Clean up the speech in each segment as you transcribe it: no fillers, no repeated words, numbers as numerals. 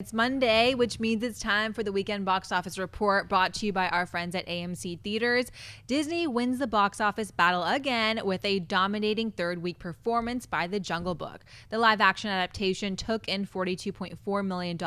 It's Monday, which means it's time for the weekend box office report brought to you by our friends at AMC Theaters. Disney wins the box office battle again with a dominating third week performance by The Jungle Book. The live action adaptation took in $42.4 million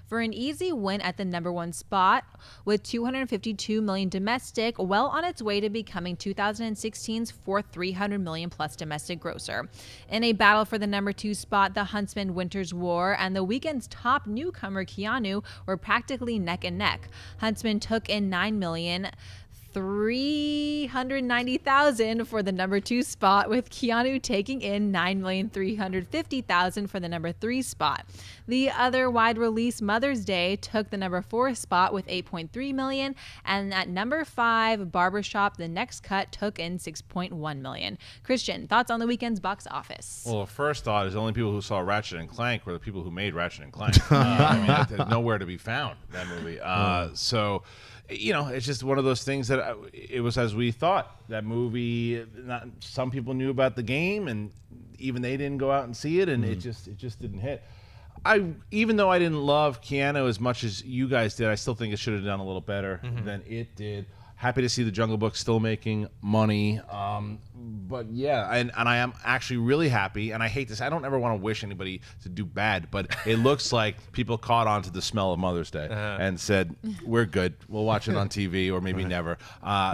for an easy win at the number one spot with $252 million domestic, well on its way to becoming 2016's fourth $300 million plus domestic grosser. In a battle for the number two spot, The Huntsman Winter's War and the weekend's top newcomer Keanu were practically neck and neck. Huntsman took in $9,390,000 for the number two spot, with Keanu taking in $9,350,000 for the number three spot. The other wide release, Mother's Day, took the number four spot with $8.3 million, and at number five, Barber Shop, the next cut, took in $6.1 million. Christian, thoughts on the weekend's box office? Well, the first thought is the only people who saw Ratchet and Clank were the people who made Ratchet and Clank. There's nowhere to be found, that movie. So, it's just one of those things that it was as we thought. That movie, some people knew about the game, and even they didn't go out and see it, and it just didn't hit. Even though I didn't love Keanu as much as you guys did, I still think it should have done a little better than it did. Happy to see The Jungle Book still making money. But yeah, and I am actually really happy, and I hate this. I don't ever want to wish anybody to do bad, but it looks like people caught on to the smell of Mother's Day and said, we're good. We'll watch it on TV or maybe never.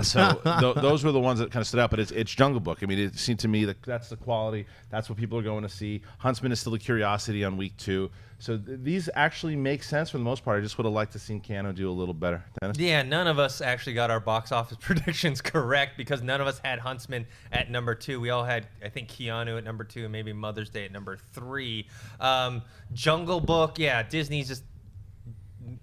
So those were the ones that kind of stood out, but it's Jungle Book. I mean, it seemed to me that that's the quality. That's what people are going to see. Huntsman is still a curiosity on week 2. So these actually make sense for the most part. I just would have liked to see Keanu do a little better. Dennis? Yeah, none of us actually got our box office predictions correct because none of us had Huntsman at number 2. We all had, I think, Keanu at number 2 and maybe Mother's Day at number 3. Jungle Book, yeah, Disney's just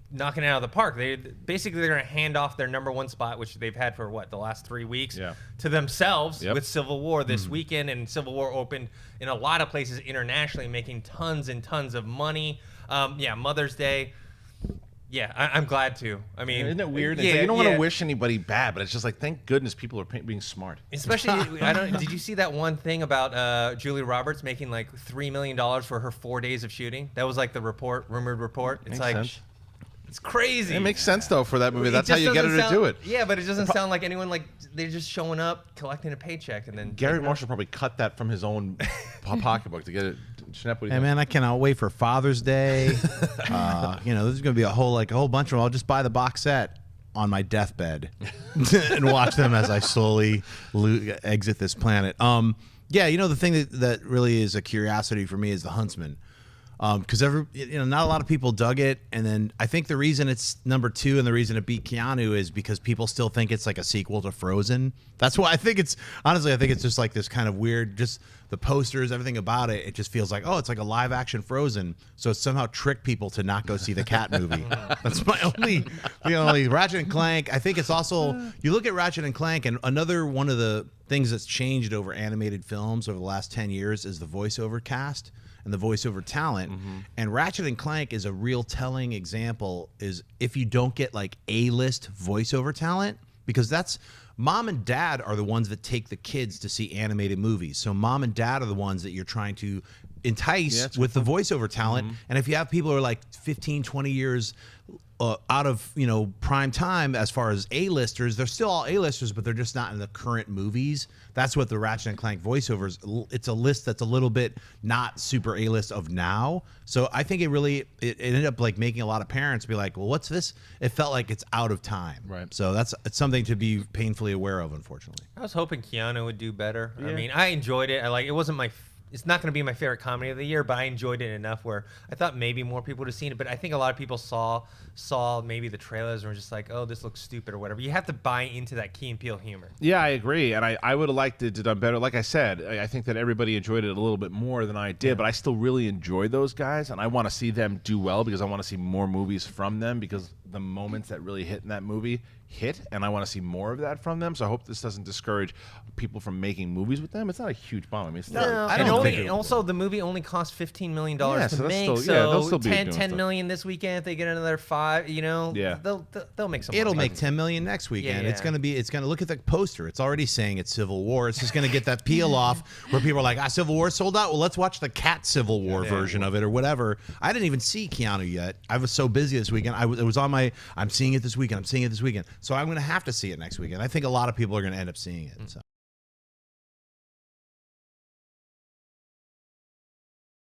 knocking it out of the park. They're going to hand off their number 1 spot, which they've had for the last 3 weeks, to themselves with Civil War this weekend. And Civil War opened in a lot of places internationally, making tons and tons of money. Mother's Day. Yeah, I'm glad to. I mean, isn't it weird? Yeah, you don't want to wish anybody bad, but it's just like, thank goodness people are being smart. Especially, did you see that one thing about Julia Roberts making like $3 million for her 4 days of shooting? That was like the rumored report. It's Makes sense. It's crazy. It makes sense though for that movie. That's how you get her to do it. Yeah, but it doesn't sound like anyone they're just showing up, collecting a paycheck, and then Gary Marshall probably cut that from his own pocketbook to get it. Schnepp, what do you Hey think? man, I cannot wait for Father's Day. There's going to be a whole bunch of them. I'll just buy the box set on my deathbed and watch them as I slowly exit this planet. The thing that really is a curiosity for me is The Huntsman. Because not a lot of people dug it, and then I think the reason it's number 2 and the reason it beat Keanu is because people still think it's like a sequel to Frozen. That's why I think it's just like this kind of weird, just the posters, everything about it. It just feels like, it's like a live action Frozen. So it somehow tricked people to not go see the cat movie. That's my only Ratchet and Clank. I think it's also, you look at Ratchet and Clank, and another one of the things that's changed over animated films over the last 10 years is the voiceover cast and the voiceover talent. And Ratchet and Clank is a real telling example, is if you don't get like A-list voiceover talent, because that's mom and dad are the ones that take the kids to see animated movies. So mom and dad are the ones that you're trying to entice with the voiceover talent. And if you have people who are like 15, 20 years out of prime time as far as A-listers, they're still all A-listers, but they're just not in the current movies. That's what the Ratchet and Clank voiceovers. It's a list that's a little bit not super A-list of now. So I think it ended up like making a lot of parents be like, well, what's this? It felt like it's out of time. Right. So it's something to be painfully aware of, unfortunately. I was hoping Keanu would do better. Yeah. I mean, I enjoyed it. It wasn't it's not going to be my favorite comedy of the year, but I enjoyed it enough where I thought maybe more people would have seen it. But I think a lot of people saw maybe the trailers and were just like, oh, this looks stupid or whatever. You have to buy into that Key and Peele humor. Yeah, I agree. And I would have liked it to done better. Like I said, I think that everybody enjoyed it a little bit more than I did, but I still really enjoy those guys. And I want to see them do well because I want to see more movies from them, because the moments that really hit in that movie hit, and I want to see more of that from them. So I hope this doesn't discourage people from making movies with them. It's not a huge bomb. I mean, it's not. I don't also the movie only cost $15 million Yeah, to so that's make. still- yeah, they'll so still be 10, doing 10 stuff. million this weekend. If they get another 5, Yeah. they'll make some. It'll money. make 10 million next weekend. Yeah. It's gonna look at the poster. It's already saying it's Civil War. It's just gonna get that peel off where people are like, Civil War sold out. Well, let's watch the Cat Civil War version of it or whatever. I didn't even see Keanu yet. I was so busy this weekend. It was on my. I'm seeing it this weekend. I'm seeing it this weekend. So I'm gonna have to see it next weekend. I think a lot of people are gonna end up seeing it. So